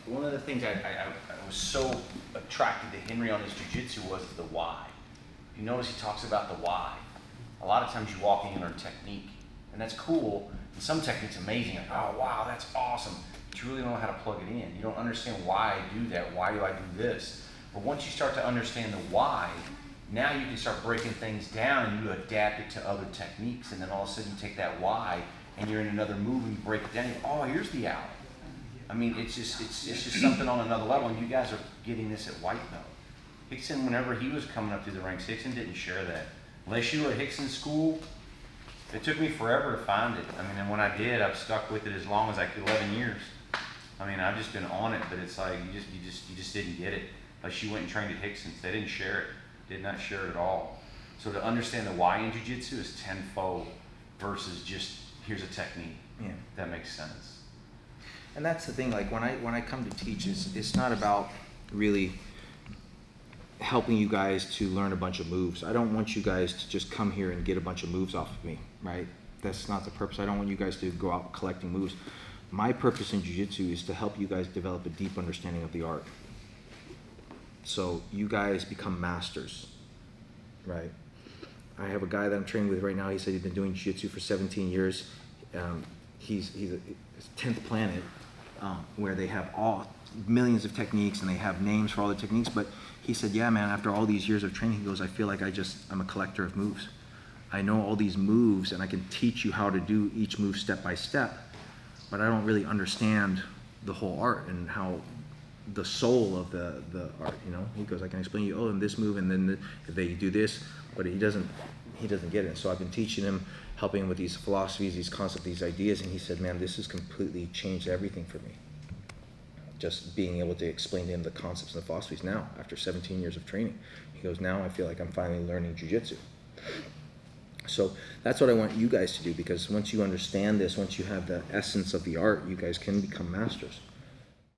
one of the things I was so attracted to Henry on his jiu-jitsu was the why. You notice he talks about the why. A lot of times you walk in and learn technique, and that's cool, and some technique's amazing, like, oh wow, that's awesome, but you really don't know how to plug it in. You don't understand why I do that, why do I do this? But once you start to understand the why, now you can start breaking things down and you adapt it to other techniques, and then all of a sudden you take that why and you're in another move and you break it down, you go, oh, here's the out. I mean, it's just something on another level, and you guys are getting this at white belt. Hickson, whenever he was coming up through the ranks, Hickson didn't share that. Unless you were at Hickson's school, it took me forever to find it. I mean, and when I did, I've stuck with it as long as I could, 11 years. I mean, I've just been on it, but it's like you just didn't get it. Like she went and trained at Hickson's, they didn't share it, did not share it at all. So to understand the why in jiu-jitsu is tenfold versus just here's a technique. Yeah, that makes sense. And that's the thing. Like when I come to teach, it's not about really helping you guys to learn a bunch of moves. I don't want you guys to just come here and get a bunch of moves off of me, right? That's not the purpose. I don't want you guys to go out collecting moves. My purpose in jiu-jitsu is to help you guys develop a deep understanding of the art. So you guys become masters, right? I have a guy that I'm training with right now. He said he's been doing jiu-jitsu for 17 years. He's a 10th planet where they have all millions of techniques and they have names for all the techniques. But he said, yeah, man, after all these years of training, he goes, I feel like I'm a collector of moves. I know all these moves and I can teach you how to do each move step by step, but I don't really understand the whole art and how the soul of the art, you know. He goes, I can explain you, oh, in this move, and then if they do this, but he doesn't get it. So I've been teaching him, helping him with these philosophies, these concepts, these ideas, and he said, man, this has completely changed everything for me. Just being able to explain to him the concepts and the philosophies now, after 17 years of training. He goes, now I feel like I'm finally learning jiu-jitsu. So that's what I want you guys to do, because once you understand this, once you have the essence of the art, you guys can become masters.